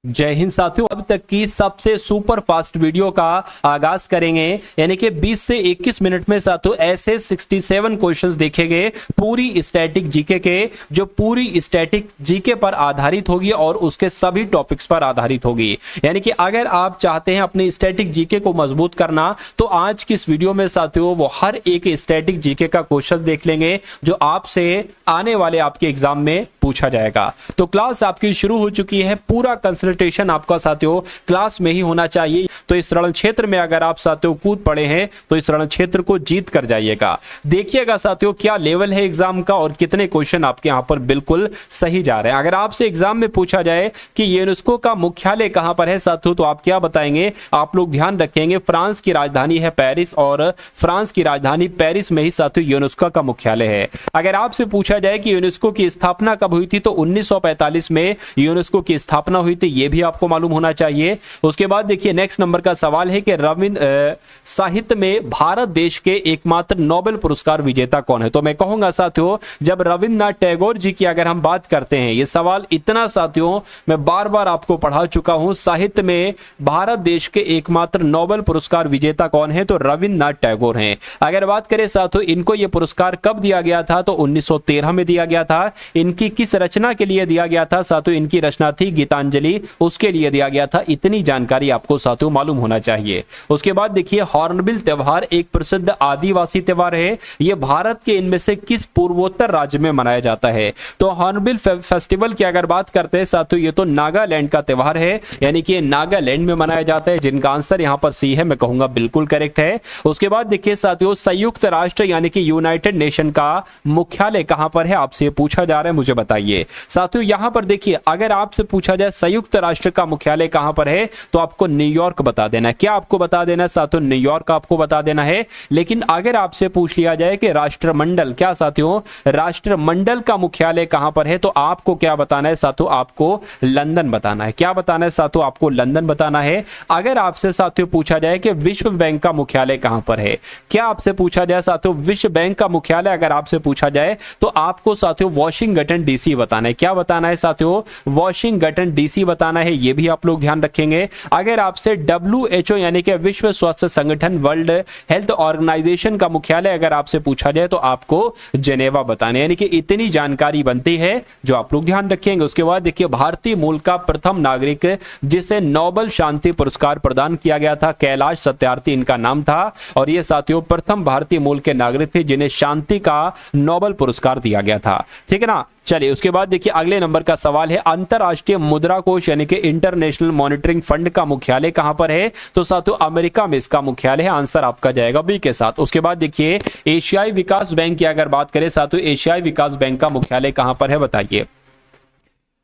जय हिंद साथियों, अब तक की सबसे सुपर फास्ट वीडियो का आगाज करेंगे, यानी कि 20 से 21 मिनट में साथियों ऐसे 67 क्वेश्चंस देखे गए पूरी स्टैटिक जीके के, जो पूरी स्टैटिक जीके पर आधारित होगी और उसके सभी टॉपिक्स पर आधारित होगी। यानी कि अगर आप चाहते हैं अपनी स्टैटिक जीके को मजबूत करना, तो आज की इस वीडियो में साथियों वो हर एक स्टैटिक जीके का क्वेश्चन देख लेंगे जो आपसे आने वाले आपके एग्जाम में पूछा जाएगा। तो क्लास आपकी शुरू हो चुकी है, पूरा कंसल्टेशन आपका साथियों क्लास में ही होना चाहिए। तो इस रण क्षेत्र में अगर आप साथियों कूद पड़े हैं तो इस रण क्षेत्र को जीत कर जाइएगा। देखिएगा साथियों क्या लेवल है एग्जाम का और कितने क्वेश्चन आपके यहां पर बिल्कुल सही जा रहे हैं। अगर आपसे एग्जाम में पूछा जाए कि यूनेस्को का मुख्यालय कहां पर है साथियों, तो आप क्या बताएंगे? आप लोग ध्यान रखेंगे फ्रांस की राजधानी है पेरिस, और फ्रांस की राजधानी पेरिस में ही साथियों यूनेस्को का मुख्यालय है। अगर आपसे पूछा जाए कि यूनेस्को की स्थापना कब हुई थी, तो 1945 में यूनेस्को की स्थापना हुई थी, यह भी आपको मालूम होना चाहिए। उसके बाद देखिए नेक्स्ट नंबर का सवाल है कि रविंद्र साहित्य में भारत देश के एकमात्र नोबेल पुरस्कार विजेता कौन है? तो मैं कहूंगा साथियों, जब रविंद्रनाथ टैगोर जी की अगर हम बात करते हैं, यह सवाल इतना साथियों मैं बार बार आपको पढ़ा चुका हूं, साहित्य में भारत देश के एकमात्र नोबेल पुरस्कार विजेता कौन है? तो रविंद्रनाथ टैगोर हैं। अगर बात करें साथियों इनको यह पुरस्कार कब दिया गया था, तो 1913 में दिया गया था। इनकी किस रचना के लिए दिया गया था? साथियों इनकी रचना थी गीतांजलि, उसके लिए दिया गया था। इतनी जानकारी आपको साथियों मालूम होना चाहिए। उसके बाद देखिए हॉर्नबिल त्योहार एक प्रसिद्ध आदिवासी त्योहार है, यह भारत के इनमें से किस पूर्वोत्तर राज्य में मनाया जाता है? तो हॉर्नबिल फेस्टिवल की अगर बात करते हैं साथियों, ये तो नागालैंड का त्योहार है, यानी कि नागालैंड में मनाया जाता है, जिनका आंसर यहां पर सी है, मैं कहूंगा बिल्कुल करेक्ट है। उसके बाद देखिए साथियों संयुक्त राष्ट्र यानी कि यूनाइटेड नेशन का मुख्यालय कहां पर है? आपसे पूछा जा रहा है, मुझे बताइए। साथियों यहां पर देखिए अगर आपसे पूछा जाए संयुक्त राष्ट्र का मुख्यालय कहां पर है, तो आपको न्यूयॉर्क बता देना है। क्या आपको बता देना है साथियों? न्यूयॉर्क आपको बता देना है। लेकिन अगर आपसे पूछ लिया जाए कि राष्ट्रमंडल, क्या साथियों राष्ट्रमंडल का मुख्यालय कहां पर है, तो आपको क्या बताना है साथियों? आपको लंदन बताना है। क्या बताना है साथियों? आपको लंदन बताना है। अगर आपसे साथियों पूछा जाए कि विश्व बैंक का मुख्यालय कहां पर है, क्या आपसे पूछा जाए साथियों विश्व बैंक का मुख्यालय अगर आपसे पूछा जाए, तो आपको साथियों वॉशिंगटन डीसी बताना है। क्या बताना है साथियों? वॉशिंगटन डीसी बताना है, यह भी आप लोग ध्यान रखेंगे। अगर आपसे WHO यानी कि विश्व स्वास्थ्य संगठन, वर्ल्ड हेल्थ ऑर्गेनाइजेशन का मुख्यालय अगर आपसे पूछा जाए, तो आपको जेनेवा बताना है। यानी कि इतनी जानकारी बनती है जो आप लोग ध्यान रखेंगे। उसके बाद देखिए भारतीय मूल का प्रथम नागरिक जिसे नोबेल शांति पुरस्कार प्रदान किया गया था, कैलाश सत्यार्थी इनका नाम था, और ये साथियों प्रथम भारतीय मूल के नागरिक थे जिन्हें शांति का नोबेल पुरस्कार दिया गया था। ठीक है ना। चलिए उसके बाद देखिए अगले नंबर का सवाल है अंतरराष्ट्रीय मुद्रा कोष यानी कि इंटरनेशनल मॉनिटरिंग फंड का मुख्यालय कहां पर है? तो साथियों अमेरिका में इसका मुख्यालय है। आंसर आपका जाएगा बी के साथ। उसके बाद देखिए एशियाई विकास बैंक की अगर बात करें साथियों, एशियाई विकास बैंक का मुख्यालय कहां पर है बताइए?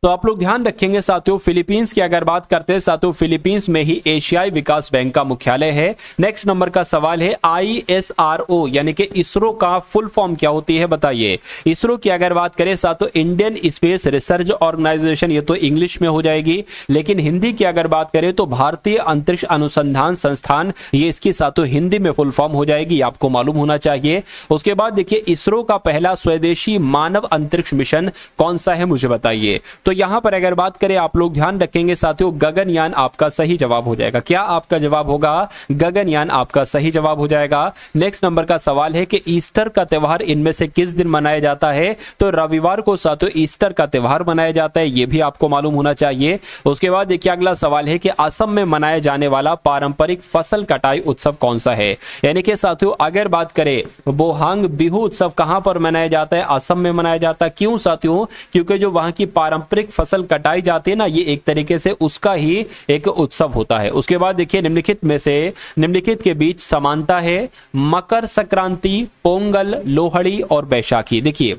तो आप लोग ध्यान रखेंगे साथियों फिलीपींस की अगर बात करते हैं साथियों, फिलीपींस में ही एशियाई विकास बैंक का मुख्यालय है। नेक्स्ट नंबर का सवाल है ISRO यानी कि इसरो का फुल फॉर्म क्या होती है बताइए? इसरो की अगर बात करें साथियों इंडियन स्पेस रिसर्च ऑर्गेनाइजेशन, ये तो इंग्लिश में हो जाएगी, लेकिन हिंदी की अगर बात करें तो भारतीय अंतरिक्ष अनुसंधान संस्थान, ये इसकी साथियों हिंदी में फुल फॉर्म हो जाएगी, आपको मालूम होना चाहिए। उसके बाद देखिए इसरो का पहला स्वदेशी मानव अंतरिक्ष मिशन कौन सा है, मुझे बताइए। तो यहां पर अगर बात करें आप लोग ध्यान रखेंगे साथियों गगनयान आपका सही जवाब हो जाएगा। क्या आपका जवाब होगा? गगनयान आपका सही जवाब हो जाएगा। नेक्स्ट नंबर का सवाल है कि ईस्टर का त्यौहार इनमें से किस दिन मनाया जाता है? तो रविवार को साथियों ईस्टर का त्यौहार मनाया जाता है, यह भी आपको मालूम होना चाहिए। उसके बाद देखिए अगला सवाल है कि असम में मनाया जाने वाला पारंपरिक फसल कटाई उत्सव कौन सा है? यानी कि साथियों अगर बात करें बोहांग बिहू उत्सव कहां पर मनाया जाता है? असम में मनाया जाता है। क्यों साथियों? क्योंकि जो वहां की पारंपरिक फसल कटाई जाती है ना, ये एक तरीके से उसका ही एक उत्सव होता है। उसके बाद देखिए निम्नलिखित के बीच समानता है मकर संक्रांति, पोंगल, लोहड़ी और बैसाखी। देखिए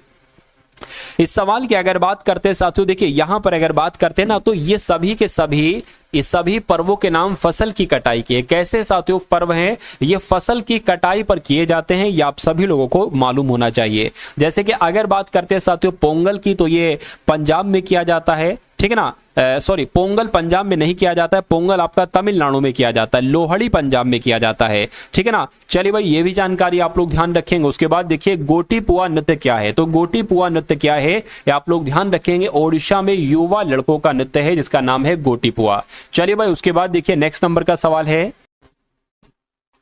इस सवाल की अगर बात करते हैं साथियों, देखिए यहां पर अगर बात करते हैं ना, तो ये सभी के सभी इस सभी पर्वों के नाम फसल की कटाई के। कैसे साथियों पर्व हैं? ये फसल की कटाई पर किए जाते हैं, ये आप सभी लोगों को मालूम होना चाहिए। जैसे कि अगर बात करते हैं साथियों पोंगल की, तो ये पंजाब में किया जाता है। ठीक है ना। सॉरी, पोंगल पंजाब में नहीं किया जाता है, पोंगल आपका तमिलनाडु में किया जाता है, लोहड़ी पंजाब में किया जाता है, ठीक है ना। चलिए भाई, ये भी जानकारी आप लोग ध्यान रखेंगे। उसके बाद देखिए गोटी पुआ नृत्य क्या है, तो गोटी पुआ नृत्य क्या है ये आप लोग ध्यान रखेंगे। ओडिशा में युवा लड़कों का नृत्य है जिसका नाम है गोटी पुआ। चलिए भाई, उसके बाद देखिए नेक्स्ट नंबर का सवाल है।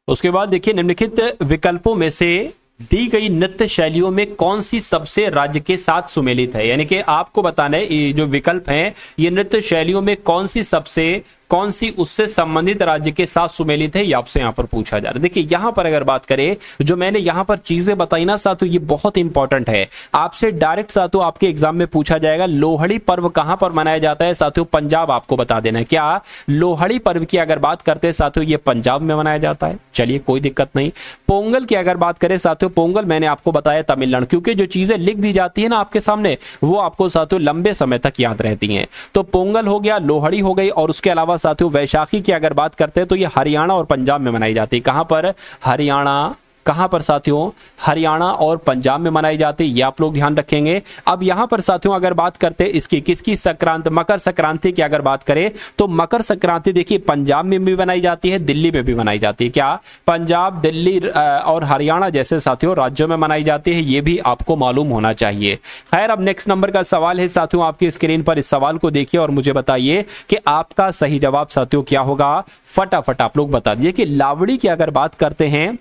उसके बाद देखिए निम्नलिखित विकल्पों में से दी गई नृत्य शैलियों में कौन सी सबसे राज्य के साथ सुमेलित है, यानी कि आपको बताना है ये जो विकल्प हैं ये नृत्य शैलियों में कौन सी उससे संबंधित राज्य के साथ सुमेलित है, ये आपसे यहां पर पूछा जा रहा है। देखिए यहां पर अगर बात करें, जो मैंने यहां पर चीजें बताई ना साथियों, ये बहुत इंपॉर्टेंट है। आपसे डायरेक्ट साथियों आपके एग्जाम में पूछा जाएगा लोहड़ी पर्व कहां पर मनाया जाता है साथियों, पंजाब आपको बता देना है। क्या लोहड़ी पर्व की अगर बात करते हैं साथियों, ये पंजाब में मनाया जाता है, चलिए कोई दिक्कत नहीं। पोंगल की अगर बात करें साथियों, पोंगल मैंने आपको बताया तमिलनाडु, क्योंकि जो चीजें लिख दी जाती है ना आपके सामने वो आपको साथियों लंबे समय तक याद रहती हैं। तो पोंगल हो गया, लोहड़ी हो गई, और उसके अलावा साथियों वैशाखी की अगर बात करते हैं तो ये हरियाणा और पंजाब में मनाई जाती है। कहां पर? हरियाणा, कहां पर साथियों? हरियाणा और पंजाब में मनाई जाती है, ये आप लोग ध्यान रखेंगे। अब यहां पर साथियों अगर बात करते हैं इसकी किसकी संक्रांति, मकर संक्रांति की अगर बात करें तो मकर संक्रांति देखिए पंजाब में भी मनाई जाती है, दिल्ली में भी मनाई जाती है। क्या पंजाब, दिल्ली और हरियाणा जैसे साथियों राज्यों में मनाई जाती है, ये भी आपको मालूम होना चाहिए। खैर, अब नेक्स्ट नंबर का सवाल है साथियों, आपकी स्क्रीन पर इस सवाल को देखिए और मुझे बताइए कि आपका सही जवाब साथियों क्या होगा। फटाफट आप लोग बता दीजिए कि लावड़ी की अगर बात करते हैं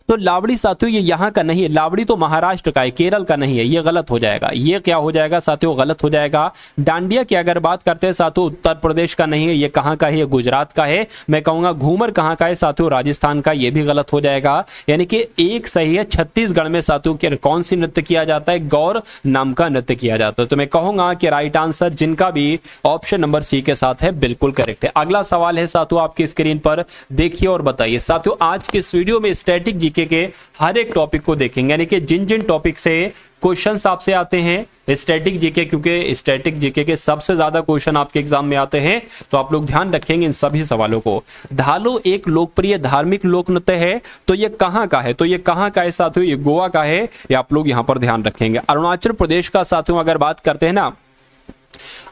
तो लावड़ी साथियों ये यहाँ का नहीं है, लावड़ी तो महाराष्ट्र का है, केरल का नहीं है, ये गलत हो जाएगा। ये क्या हो जाएगा साथियों? गलत हो जाएगा। डांडिया की अगर बात करते हैं साथियों, उत्तर प्रदेश का नहीं है, ये कहाँ का है? ये गुजरात का है। मैं कहूँगा घूमर कहाँ का है साथियों? राजस्थान का, ये भी गलत हो जाएगा। यानी कि एक सही है। छत्तीसगढ़ में साथियों कौन सी नृत्य किया जाता है? गौर नाम का नृत्य किया जाता है। तो मैं कहूँगा कि राइट आंसर जिनका भी ऑप्शन नंबर सी के साथ है बिल्कुल करेक्ट है। अगला सवाल है साथियों आपकी स्क्रीन पर देखिए और बताइए। साथियों आज के इस वीडियो में स्टैटिक जीके के हर एक टॉपिक को देखेंगे, यानी कि जिन जिन टॉपिक से क्वेश्चंस आपसे आते हैं स्टैटिक जीके, क्योंकि स्टैटिक जीके के सबसे ज्यादा क्वेश्चन आपके एग्जाम में आते हैं, तो आप लोग ध्यान रखेंगे इन सभी सवालों को। धालो एक लोकप्रिय धार्मिक लोक नृत्य है, तो ये कहां का है? तो ये कहां का है साथियों? ये गोवा का है, ये आप लोग यहां पर ध्यान रखेंगे। अरुणाचल प्रदेश का साथियों अगर बात करते हैं ना,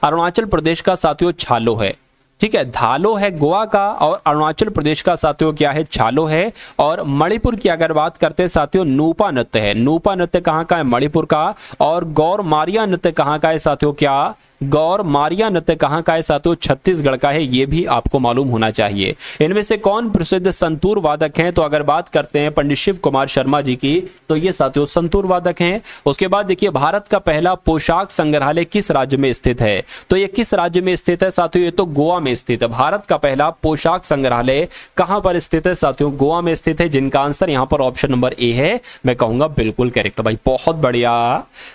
अरुणाचल प्रदेश का साथियों छालो है, ठीक है। धालो है गोवा का और अरुणाचल प्रदेश का साथियों क्या है? छालो है। और मणिपुर की अगर बात करते हैं साथियों, नूपा नृत्य है। नूपा नृत्य कहाँ का है? मणिपुर का। और गौर मारिया नृत्य कहाँ का है साथियों? क्या गौर मारिया नृत्य कहाँ का है साथियों? छत्तीसगढ़ का है, ये भी आपको मालूम होना चाहिए। इनमें से कौन प्रसिद्ध संतूर वादक हैं? तो अगर बात करते हैं पंडित शिव कुमार शर्मा जी की, तो ये साथियों संतूर वादक हैं। उसके बाद देखिए भारत का पहला पोशाक संग्रहालय किस राज्य में स्थित है? तो ये किस राज्य में स्थित है साथियों? ये तो गोवा में स्थित है। भारत का पहला पोशाक संग्रहालय कहां पर स्थित है साथियों? गोवा में स्थित है, जिनका आंसर यहां पर ऑप्शन नंबर ए है। मैं कहूंगा बिल्कुल करेक्ट भाई, बहुत बढ़िया,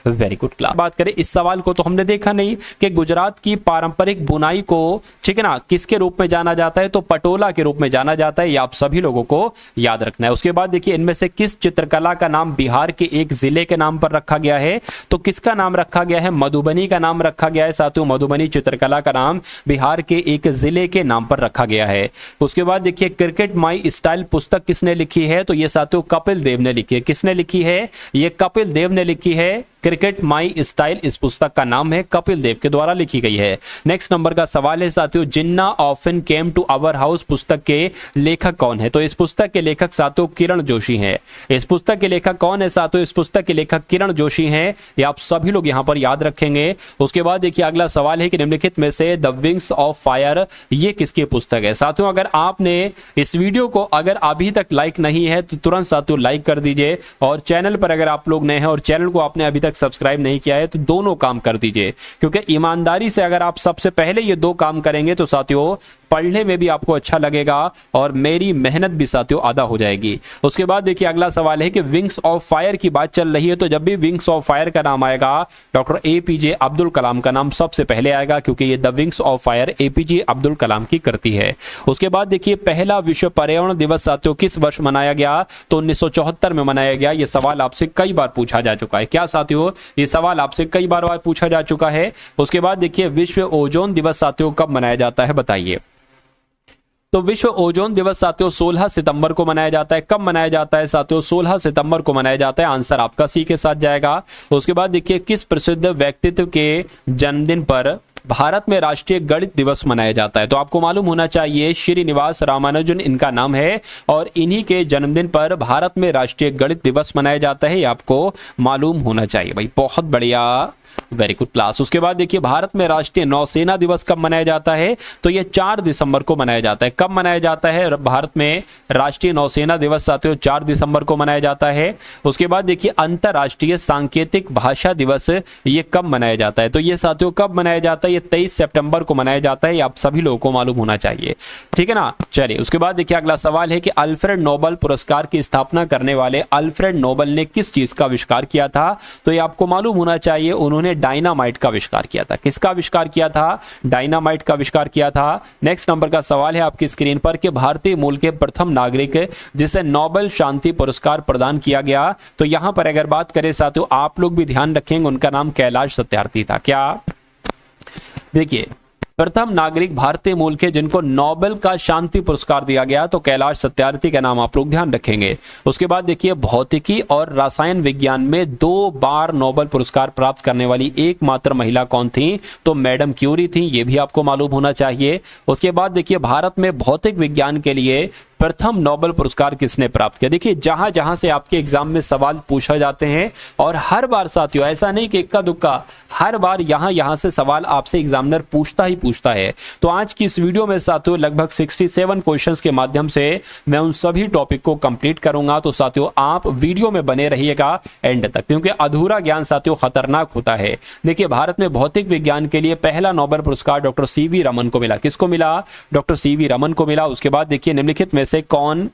वेरी गुड क्लास। बात करें इस सवाल को तो हमने देखा नहीं कि गुजरात की पारंपरिक बुनाई को, ठीक है ना, किसके रूप में जाना जाता है? तो पटोला के रूप में जाना जाता है, ये आप सभी लोगों को याद रखना है। उसके बाद देखिए इनमें से किस चित्रकला का नाम बिहार के एक जिले के नाम पर रखा गया है? तो किसका नाम रखा गया है? मधुबनी का नाम रखा गया है साथियों। मधुबनी चित्रकला का नाम बिहार के एक जिले के नाम पर रखा गया है। उसके बाद देखिए क्रिकेट माई स्टाइल पुस्तक किसने लिखी है? तो ये साथियों कपिल देव ने लिखी है। किसने लिखी है? ये कपिल देव ने लिखी है। क्रिकेट माई स्टाइल इस पुस्तक का नाम है, कपिल देव के द्वारा लिखी गई है। नेक्स्ट नंबर का सवाल है साथियों, Jinnah often came to our house पुस्तक के लेखक कौन है? तो इस पुस्तक के लेखक साथियों किरण जोशी हैं। इस पुस्तक के लेखक कौन है साथियों? इस पुस्तक के लेखक किरण जोशी हैं, ये आप सभी लोग यहां पर याद रखेंगे। उसके बाद देखिए अगला सवाल है कि निम्नलिखित में से द विंग्स ऑफ फायर ये किसकी पुस्तक है? साथियों अगर आपने इस वीडियो को अगर अभी तक लाइक नहीं है तो तुरंत साथियों लाइक कर दीजिए, और चैनल पर अगर आप लोग नए हैं और चैनल को आपने अभी तक सब्सक्राइब नहीं किया है तो दोनों काम कर दीजिए, क्योंकि ईमानदारी से अगर आप सबसे पहले ये दो काम करेंगे तो साथियों पढ़ने में भी आपको अच्छा लगेगा और मेरी मेहनत भी साथियों आधा हो जाएगी। उसके बाद देखिए अगला सवाल है कि विंग्स ऑफ फायर की बात चल रही है, तो जब भी विंग्स ऑफ फायर का नाम आएगा डॉक्टर एपीजे अब्दुल कलाम का नाम सबसे पहले आएगा, क्योंकि ये the wings of fire APJ Abdul Kalam की कृति है। उसके बाद देखिए पहला विश्व पर्यावरण दिवस साथियों किस वर्ष मनाया गया? तो 1974 में मनाया गया। ये सवाल आपसे कई बार पूछा जा चुका है। क्या साथियों? ये सवाल आपसे कई बार पूछा जा चुका है। उसके बाद देखिए विश्व ओजोन दिवस साथियों कब मनाया जाता है? बताइए। तो विश्व ओजोन दिवस साथियों 16 सितंबर को मनाया जाता है। कब मनाया जाता है साथियों? 16 सितंबर को मनाया जाता है। आंसर आपका सी के साथ जाएगा। उसके बाद देखिए किस प्रसिद्ध व्यक्तित्व के जन्मदिन पर भारत में राष्ट्रीय गणित दिवस मनाया जाता है? तो आपको मालूम होना चाहिए श्रीनिवास रामानुजन इनका नाम है और इन्हीं के जन्मदिन पर भारत में राष्ट्रीय गणित दिवस मनाया जाता है, ये आपको मालूम होना चाहिए भाई। बहुत बढ़िया, वेरी गुड क्लास। उसके बाद देखिए भारत में राष्ट्रीय नौसेना दिवस कब मनाया जाता है? तो ये 4 दिसंबर को मनाया जाता है। कब मनाया जाता है भारत में राष्ट्रीय नौसेना दिवस साथियों? 4 दिसंबर को मनाया जाता है। उसके बाद देखिए अंतरराष्ट्रीय सांकेतिक भाषा दिवस ये कब मनाया जाता है? तो ये साथियों कब मनाया जाता है? ये 23 सितंबर को मनाया जाता है, ये आप सभी लोगों को मालूम होना चाहिए, ठीक है ना। चलिए उसके बाद देखिए अगला सवाल है कि अल्फ्रेड नोबेल पुरस्कार की स्थापना करने वाले अल्फ्रेड नोबेल ने किस चीज का आविष्कार किया था? तो ये आपको मालूम होना चाहिए, उन्होंने डायनामाइट का आविष्कार किया था। किसका आविष्कार किया था? डायनामाइट का आविष्कार किया था। नेक्स्ट नंबर का सवाल है आपकी स्क्रीन पर कि भारतीय मूल के प्रथम नागरिक जिसे नोबेल शांति पुरस्कार प्रदान किया गया, तो यहां पर अगर बात करें साथियों, आप लोग भी ध्यान रखेंगे, उनका नाम कैलाश सत्यार्थी था। क्या? देखिए प्रथम नागरिक भारतीय मूल के जिनको नोबेल का शांति पुरस्कार दिया गया, तो कैलाश सत्यार्थी का नाम आप लोग ध्यान रखेंगे। उसके बाद देखिए भौतिकी और रसायन विज्ञान में 2 बार नोबेल पुरस्कार प्राप्त करने वाली एकमात्र महिला कौन थी? तो मैडम क्यूरी थी, ये भी आपको मालूम होना चाहिए। उसके बाद देखिए भारत में भौतिक विज्ञान के लिए प्रथम नोबेल पुरस्कार किसने प्राप्त किया? देखिए जहां जहां से आपके एग्जाम में सवाल पूछा जाते हैं और हर बार साथियों ऐसा नहीं कि इक्का दुक्का, हर बार यहां से सवाल आपसे एग्जामिनर पूछता ही पूछता है। तो आज की इस वीडियो में साथियों लगभग 67 क्वेश्चंस के माध्यम से मैं उन सभी टॉपिक को कंप्लीट करूंगा। तो साथियों आप वीडियो में बने रहिएगा एंड तक, क्योंकि अधूरा ज्ञान साथियों खतरनाक होता है। देखिए भारत में भौतिक विज्ञान के लिए पहला नोबेल पुरस्कार डॉक्टर सीवी रमन को मिला। किसको मिला? डॉक्टर सीवी रमन को मिला। उसके बाद देखिए निम्नलिखित में से कौन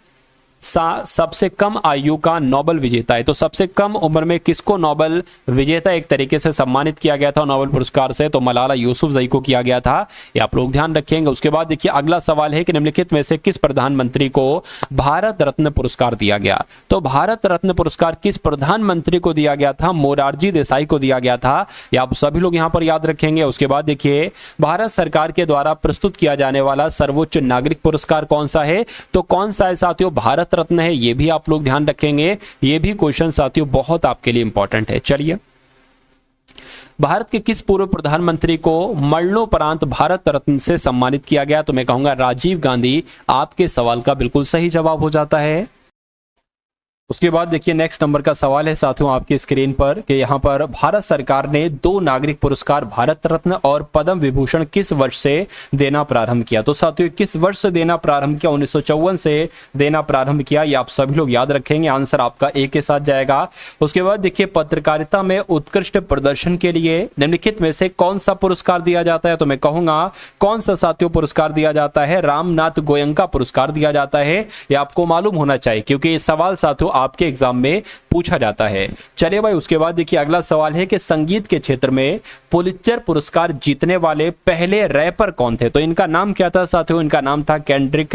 सा सबसे कम आयु का नोबेल विजेता है? तो सबसे कम उम्र में किसको नोबेल विजेता एक तरीके से सम्मानित किया गया था नोबेल पुरस्कार से? तो मलाला यूसुफजई को किया गया था, ये आप लोग ध्यान रखेंगे। उसके बाद देखिए अगला सवाल है कि निम्नलिखित में से किस प्रधानमंत्री को भारत रत्न पुरस्कार दिया गया? तो भारत रत्न पुरस्कार किस प्रधानमंत्री को दिया गया था? मोरारजी देसाई को दिया गया था, ये आप सभी लोग यहां पर याद रखेंगे। उसके बाद देखिए भारत सरकार के द्वारा प्रस्तुत किया जाने वाला सर्वोच्च नागरिक पुरस्कार कौन सा है? तो कौन सा है साथियों? भारत रत्न है, ये भी आप लोग ध्यान रखेंगे। ये भी क्वेश्चन साथियों बहुत आपके लिए इंपॉर्टेंट है। चलिए भारत के किस पूर्व प्रधानमंत्री को मरणोपरांत भारत रत्न से सम्मानित किया गया? तो मैं कहूंगा राजीव गांधी आपके सवाल का बिल्कुल सही जवाब हो जाता है। उसके बाद देखिए नेक्स्ट नंबर का सवाल है साथियों आपकी स्क्रीन पर कि यहाँ पर भारत सरकार ने 2 नागरिक पुरस्कार भारत रत्न और पद्म विभूषण किस वर्ष से देना प्रारंभ किया? तो साथियों किस वर्ष से देना प्रारंभ किया? 1954 से देना प्रारंभ किया, ये आप सभी लोग याद रखेंगे। आंसर आपका ए के साथ जाएगा। उसके बाद देखिए पत्रकारिता में उत्कृष्ट प्रदर्शन के लिए निम्नलिखित में से कौन सा पुरस्कार दिया जाता है? तो मैं कहूंगा कौन सा साथियों पुरस्कार दिया जाता है? रामनाथ गोयंका पुरस्कार दिया जाता है, ये आपको मालूम होना चाहिए क्योंकि ये सवाल साथियों आपके एग्जाम में पूछा जाता है। चलिए भाई उसके बाद देखिए अगला सवाल है कि संगीत के क्षेत्र में पुलित्जर पुरस्कार जीतने वाले पहले रैपर कौन थे? तो इनका नाम क्या था साथियों? इनका नाम था केंड्रिक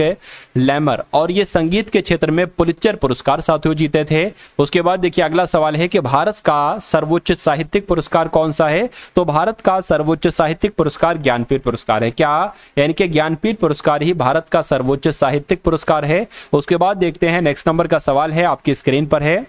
लैमर और ये संगीत के क्षेत्र में पुलित्जर पुरस्कार साथियों जीते थे। उसके बाद देखिए अगला सवाल है कि भारत का सर्वोच्च साहित्यिक पुरस्कार कौन सा है? तो भारत का सर्वोच्च साहित्यिक पुरस्कार ज्ञानपीठ पुरस्कार है। क्या? यानी कि ज्ञानपीठ पुरस्कार ही भारत का सर्वोच्च साहित्यिक पुरस्कार है। उसके बाद देखते हैं नेक्स्ट नंबर का सवाल है आपकी स्क्रीन पर है,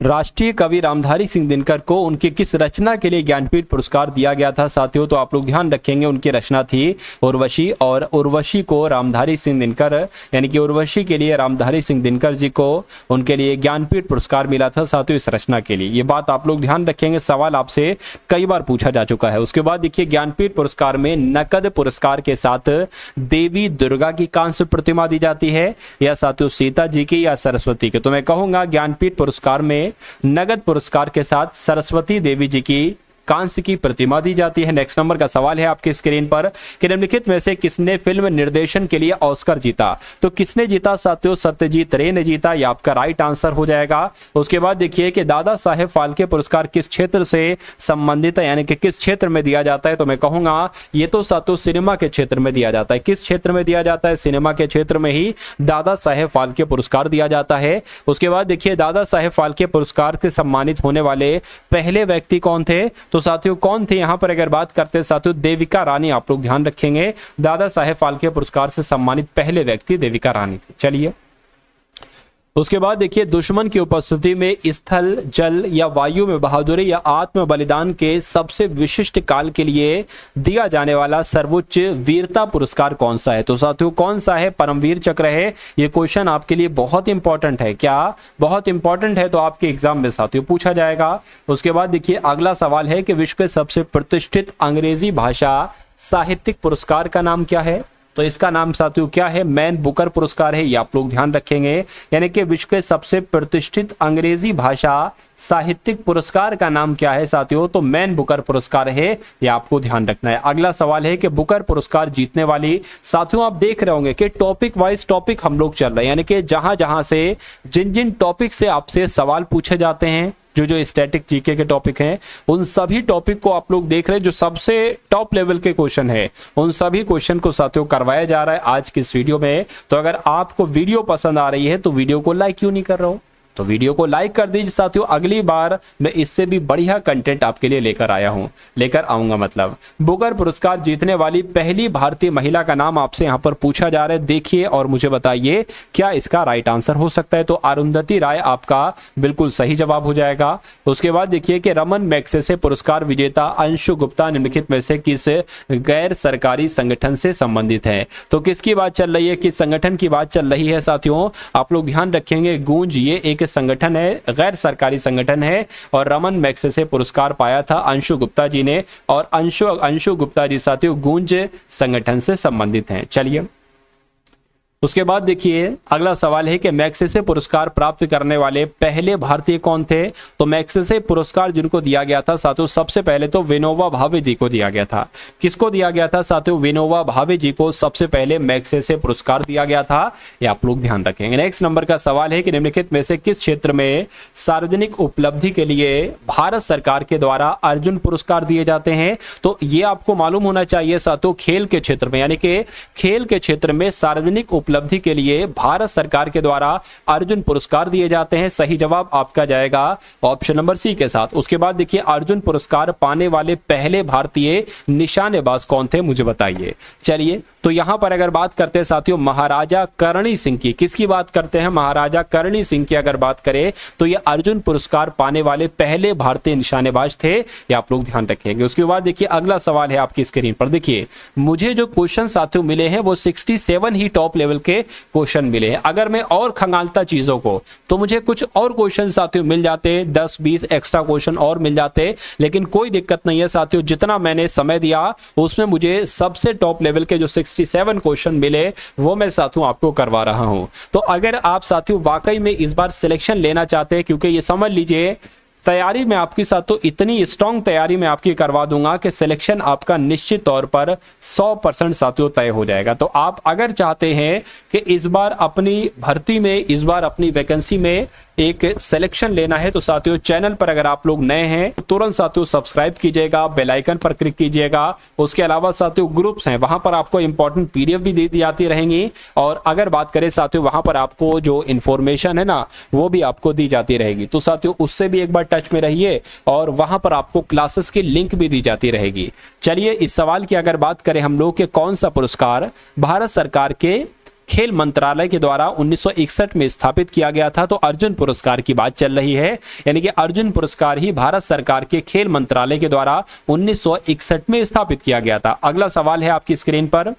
राष्ट्रीय कवि रामधारी सिंह दिनकर को उनकी किस रचना के लिए ज्ञानपीठ पुरस्कार दिया गया था साथियों? तो आप लोग ध्यान रखेंगे उनकी रचना थी उर्वशी और उर्वशी को रामधारी सिंह दिनकर यानी कि उर्वशी के लिए रामधारी सिंह दिनकर जी को उनके लिए ज्ञानपीठ पुरस्कार मिला था साथियों इस रचना के लिए। ये बात आप लोग ध्यान रखेंगे, सवाल आपसे कई बार पूछा जा चुका है। उसके बाद देखिए ज्ञानपीठ पुरस्कार में नकद पुरस्कार के साथ देवी दुर्गा की कांस्य प्रतिमा दी जाती है या साथियों सीता जी की या सरस्वती की? तो मैं कहूंगा ज्ञानपीठ पुरस्कार में नगद पुरस्कार के साथ सरस्वती देवी जी की कांस्य की प्रतिमा दी जाती है। नेक्स्ट नंबर का सवाल है आपकी स्क्रीन पर कि निम्नलिखित में से किसने फिल्म निर्देशन के लिए ऑस्कर जीता? तो किसने जीता साथियों? सत्यजीत रे ने जीता, ये आपका राइट आंसर हो जाएगा। उसके बाद देखिए कि दादा साहेब फाल्के पुरस्कार किस क्षेत्र से संबंधित है यानी कि किस क्षेत्र में दिया जाता है? तो मैं कहूंगा ये तो साथियों सिनेमा के क्षेत्र में दिया जाता है। किस क्षेत्र में दिया जाता है? सिनेमा के क्षेत्र में ही दादा साहेब फाल्के पुरस्कार दिया जाता है। उसके बाद देखिए दादा साहेब फाल्के पुरस्कार से सम्मानित होने वाले पहले व्यक्ति कौन थे? तो साथियों कौन थे यहां पर अगर बात करते हैं साथियों देविका रानी, आप लोग ध्यान रखेंगे दादा साहेब फाल्के पुरस्कार से सम्मानित पहले व्यक्ति देविका रानी थे। चलिए उसके बाद देखिए दुश्मन की उपस्थिति में स्थल, जल या वायु में बहादुरी या आत्म बलिदान के सबसे विशिष्ट काल के लिए दिया जाने वाला सर्वोच्च वीरता पुरस्कार कौन सा है? तो साथियों कौन सा है? परमवीर चक्र है। ये क्वेश्चन आपके लिए बहुत इंपॉर्टेंट है। क्या बहुत इंपॉर्टेंट है? तो आपके एग्जाम में साथियों पूछा जाएगा। उसके बाद देखिए अगला सवाल है कि विश्व के सबसे प्रतिष्ठित अंग्रेजी भाषा साहित्यिक पुरस्कार का नाम क्या है? तो इसका नाम साथियों क्या है? मैन बुकर पुरस्कार है। ये आप लोग ध्यान रखेंगे। यानी कि विश्व के सबसे प्रतिष्ठित अंग्रेजी भाषा साहित्यिक पुरस्कार का नाम क्या है साथियों? तो मैन बुकर पुरस्कार है। ये आपको ध्यान रखना है। अगला सवाल है कि बुकर पुरस्कार जीतने वाली, साथियों आप देख रहे होंगे कि टॉपिक वाइज टॉपिक हम लोग चल रहे हैं, यानी कि जहां से जिन जिन टॉपिक से आपसे सवाल पूछे जाते हैं, जो स्टैटिक जीके के टॉपिक हैं, उन सभी टॉपिक को आप लोग देख रहे हैं। जो सबसे टॉप लेवल के क्वेश्चन है उन सभी क्वेश्चन को साथियों करवाया जा रहा है आज की इस वीडियो में। तो अगर आपको वीडियो पसंद आ रही है तो वीडियो को लाइक क्यों नहीं कर रहा हूं? तो वीडियो को लाइक कर दीजिए साथियों। अगली बार मैं इससे भी बढ़िया कंटेंट आपके लिए लेकर आऊंगा। मतलब बुकर पुरस्कार जीतने वाली पहली भारतीय महिला का नाम आपसे यहां पर पूछा जा रहा है। देखिए और मुझे बताइए क्या इसका राइट आंसर हो सकता है? तो अरुंधति राय आपका बिल्कुल सही जवाब हो जाएगा। उसके बाद देखिए कि रमन मैग्सेसे पुरस्कार विजेता अंशु गुप्ता निम्नलिखित में से किस गैर सरकारी संगठन से संबंधित है? तो किसकी बात चल रही है? किस संगठन की बात चल रही है साथियों? आप लोग ध्यान रखेंगे। गूंज ये एक संगठन है, गैर सरकारी संगठन है, और रमन मैग्सेसे पुरस्कार पाया था अंशु गुप्ता जी ने, और अंशु गुप्ता जी साथियों गूंज संगठन से संबंधित हैं। चलिए उसके बाद देखिए अगला सवाल है कि मैग्सेसे पुरस्कार प्राप्त करने वाले पहले भारतीय कौन थे? तो मैग्सेसे पुरस्कार जिनको दिया गया था साथियों, सबसे पहले तो विनोबा भावे जी को दिया गया था। किसको दिया गया था साथियों? विनोबा भावे जी को सबसे पहले मैग्सेसे पुरस्कार दिया गया था। ये आप लोग ध्यान रखेंगे। नेक्स्ट नंबर का सवाल है कि निम्नलिखित में से किस क्षेत्र में सार्वजनिक उपलब्धि के लिए भारत सरकार के द्वारा अर्जुन पुरस्कार दिए जाते हैं? तो ये आपको मालूम होना चाहिए साथियों, खेल के क्षेत्र में, यानी कि खेल के क्षेत्र में सार्वजनिक उपलब्धि के लिए भारत सरकार के द्वारा अर्जुन पुरस्कार दिए जाते हैं। सही जवाब आपका जाएगा ऑप्शन नंबर सी के साथ। उसके बाद देखिए अर्जुन पुरस्कार पाने वाले पहले भारतीय निशानेबाज कौन थे? मुझे बताइए। चलिए तो यहां पर अगर बात करते हैं साथियों महाराजा करणी सिंह की, किसकी बात करते हैं? महाराजा करणी सिंह की अगर बात करें तो ये अर्जुन पुरस्कार पाने वाले पहले भारतीय निशानेबाज थे। ये आप लोग ध्यान रखेंगे। उसके बाद देखिए अगला सवाल है आपकी स्क्रीन पर। देखिए मुझे जो क्वेश्चन साथियों मिले हैं वो 67 ही टॉप लेवल के क्वेश्चन मिले हैं। अगर मैं और खंगालता चीजों को तो मुझे कुछ और क्वेश्चन साथियों मिल जाते, 10-20 एक्स्ट्रा क्वेश्चन और मिल जाते, लेकिन कोई दिक्कत नहीं है साथियों। जितना मैंने समय दिया उसमें मुझे सबसे टॉप लेवल के जो 67 क्वेश्चन मिले वो मैं साथियों आपको करवा रहा हूं। तो अगर आप साथियों वाकई में इस बार सिलेक्शन लेना चाहते हैं, क्योंकि ये समझ लीजिए तैयारी में आपकी साथ तो इतनी स्ट्रांग तैयारी में आपकी करवा दूंगा कि सिलेक्शन आपका निश्चित तौर पर 100% साथियों तय हो जाएगा। तो आप अगर चाहते हैं कि इस बार अपनी भर्ती में, इस बार अपनी वैकेंसी में एक सिलेक्शन लेना है, तो साथियों चैनल पर अगर आप लोग नए हैं तो तुरंत साथियों सब्सक्राइब कीजिएगा, बेल आइकन पर क्लिक कीजिएगा। उसके अलावा साथियों ग्रुप्स हैं, वहां पर आपको इंपॉर्टेंट पीडीएफ भी दी जाती रहेंगी, और अगर बात करें साथियों वहां पर आपको जो इंफॉर्मेशन है ना वो भी आपको दी जाती रहेगी। तो साथियों उससे भी एक बार टच में रहिए, और वहां पर आपको क्लासेस की लिंक भी दी जाती रहेगी। चलिए इस सवाल की अगर बात करें हम लोग कि कौन सा पुरस्कार भारत सरकार के खेल मंत्रालय के द्वारा 1961 में स्थापित किया गया था, तो अर्जुन पुरस्कार की बात चल रही है। यानी कि अर्जुन पुरस्कार ही भारत सरकार के खेल मंत्रालय के द्वारा 1961 में स्थापित किया गया था। अगला सवाल है आपकी स्क्रीन पर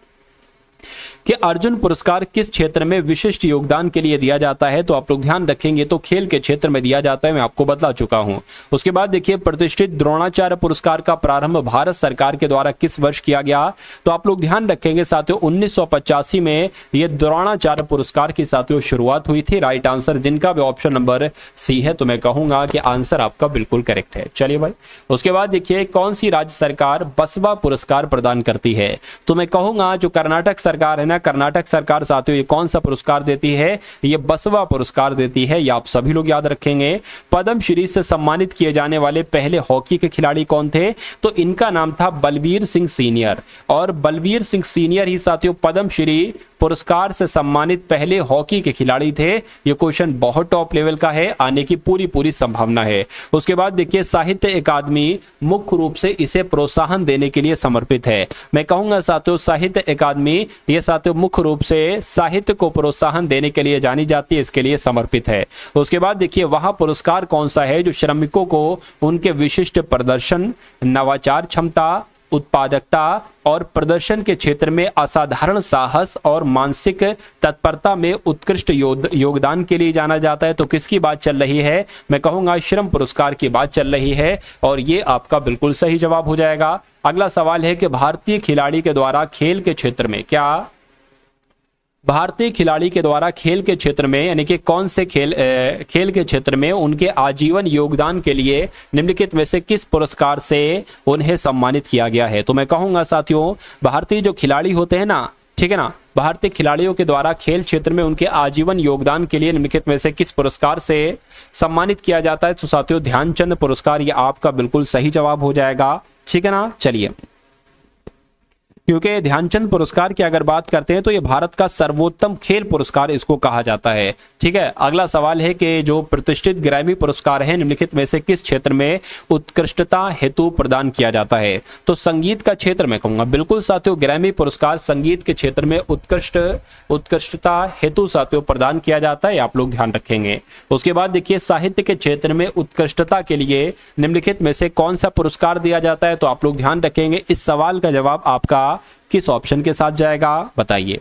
कि अर्जुन पुरस्कार किस क्षेत्र में विशिष्ट योगदान के लिए दिया जाता है? तो आप लोग ध्यान रखेंगे तो खेल के क्षेत्र में दिया जाता है, मैं आपको बता चुका हूं। उसके बाद देखिए प्रतिष्ठित द्रोणाचार्य पुरस्कार का प्रारंभ भारत सरकार के द्वारा किस वर्ष किया गया? तो आप लोग ध्यान रखेंगे साथियों 1985 में यह द्रोणाचार्य पुरस्कार की साथियों शुरुआत हुई थी। राइट आंसर जिनका भी ऑप्शन नंबर सी है, तो मैं कहूंगा कि आंसर आपका बिल्कुल करेक्ट है। चलिए भाई उसके बाद देखिए कौन सी राज्य सरकार बसवा पुरस्कार प्रदान करती है? तो मैं कहूंगा जो कर्नाटक सरकार है ना, कर्नाटक सरकार साथियों ये कौन सा पुरस्कार देती है? ये बसवा पुरस्कार देती है। ये आप सभी लोग याद रखेंगे। पद्मश्री से सम्मानित किए जाने वाले पहले हॉकी के खिलाड़ी कौन थे? तो इनका नाम था बलबीर सिंह सीनियर, और बलबीर सिंह सीनियर ही साथियों पद्मश्री पुरस्कार से सम्मानित पहले हॉकी के खिलाड़ी थे? ये क्वेश्चन बहुत टॉप लेवल का है, आने की पूरी संभावना है। उसके बाद देखिए साहित्य अकादमी मुख्य रूप से इसे प्रोत्साहन देने के लिए समर्पित है। मैं कहूंगा साथियों साहित्य अकादमी ये साथियों मुख्य रूप से साहित्य को प्रोत्साहन देने के लिए जानी जाती है, इसके लिए समर्पित है। उसके बाद देखिए वह पुरस्कार कौन सा है जो श्रमिकों को उनके विशिष्ट प्रदर्शन, नवाचार क्षमता, उत्पादकता और प्रदर्शन के क्षेत्र में असाधारण साहस और मानसिक तत्परता में उत्कृष्ट योगदान के लिए जाना जाता है? तो किसकी बात चल रही है? मैं कहूंगा श्रम पुरस्कार की बात चल रही है और ये आपका बिल्कुल सही जवाब हो जाएगा। अगला सवाल है कि भारतीय खिलाड़ी के द्वारा खेल के क्षेत्र में भारतीय खिलाड़ी के द्वारा खेल के क्षेत्र में यानी कि कौन से खेल के क्षेत्र में उनके आजीवन योगदान के लिए निम्नलिखित में से किस पुरस्कार से उन्हें सम्मानित किया गया है? तो मैं कहूंगा साथियों भारतीय जो खिलाड़ी होते हैं ना, ठीक है ना, भारतीय खिलाड़ियों के द्वारा खेल क्षेत्र में उनके आजीवन योगदान के लिए निम्नलिखित में से किस पुरस्कार से सम्मानित किया जाता है? तो साथियों ध्यानचंद पुरस्कार, ये आपका बिल्कुल सही जवाब हो जाएगा। ठीक है ना, चलिए, क्योंकि ध्यानचंद पुरस्कार की अगर बात करते हैं तो ये भारत का सर्वोत्तम खेल पुरस्कार इसको कहा जाता है। ठीक है, अगला सवाल है कि जो प्रतिष्ठित ग्रैमी पुरस्कार है निम्नलिखित में से किस क्षेत्र में उत्कृष्टता हेतु प्रदान किया जाता है? तो संगीत का क्षेत्र में कहूंगा बिल्कुल साथियों ग्रैमी पुरस्कार संगीत के क्षेत्र में उत्कृष्टता हेतु साथियों प्रदान किया जाता है, आप लोग ध्यान रखेंगे। उसके बाद देखिए साहित्य के क्षेत्र में उत्कृष्टता के लिए निम्नलिखित में से कौन सा पुरस्कार दिया जाता है? तो आप लोग ध्यान रखेंगे। इस सवाल का जवाब आपका किस ऑप्शन के साथ जाएगा बताइए?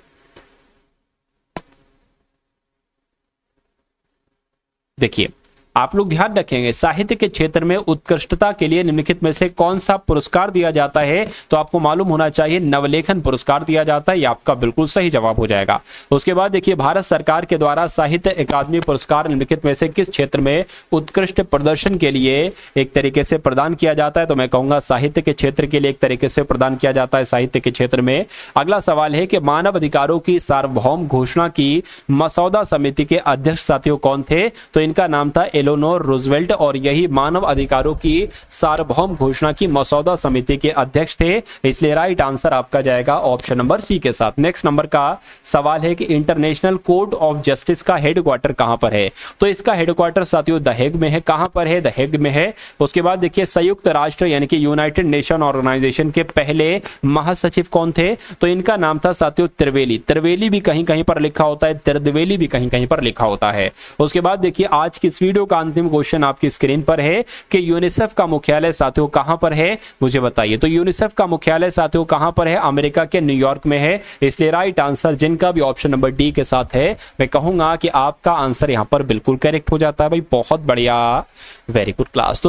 देखिए आप लोग ध्यान रखेंगे साहित्य के क्षेत्र में उत्कृष्टता के लिए निम्नलिखित में से कौन सा पुरस्कार दिया जाता है? तो आपको मालूम होना चाहिए नवलेखन पुरस्कार दिया जाता है, ये आपका बिल्कुल सही जवाब हो जाएगा। उसके बाद देखिए भारत सरकार के द्वारा साहित्य अकादमी पुरस्कार निम्नलिखित में से किस क्षेत्र में उत्कृष्ट प्रदर्शन के लिए एक तरीके से प्रदान किया जाता है? तो मैं कहूंगा साहित्य के क्षेत्र के लिए एक तरीके से प्रदान किया जाता है, साहित्य के क्षेत्र में। अगला सवाल है कि मानव अधिकारों की सार्वभौम घोषणा की मसौदा समिति के अध्यक्ष साथियों कौन थे? तो इनका नाम था एलेनोर रूजवेल्ट और यही मानव अधिकारों की सार्वभौम घोषणा की मसौदा समिति के अध्यक्ष थे, इसलिए राइट आंसर आपका जाएगा ऑप्शन नंबर सी के साथ। नेक्स्ट नंबर का सवाल है कि इंटरनेशनल कोर्ट ऑफ जस्टिस का हेडक्वार्टर कहां पर है? तो इसका हेडक्वार्टर साथियों द हेग में है। कहां पर है? द हेग में है। उसके बाद देखिए संयुक्त राष्ट्र यानी कि यूनाइटेड नेशन ऑर्गेनाइजेशन के पहले महासचिव कौन थे? तो इनका नाम था साथियों त्रिवेली। त्रिवेली भी कहीं कहीं पर लिखा होता है, त्रिवेली भी कहीं कहीं पर लिखा होता है। उसके बाद देखिए आज की इस वीडियो का अंतिम क्वेश्चन आपकी स्क्रीन पर है कि यूनिसेफ का मुख्यालय साथियों कहां पर है? मुझे बताइए। तो यूनिसेफ का मुख्यालय साथियों कहां पर है? अमेरिका के न्यूयॉर्क में है, इसलिए राइट आंसर जिनका भी ऑप्शन नंबर डी के साथ है मैं कहूंगा कि आपका आंसर यहां पर बिल्कुल करेक्ट हो जाता है भाई। बहुत बढ़िया, वेरी गुड क्लास। तो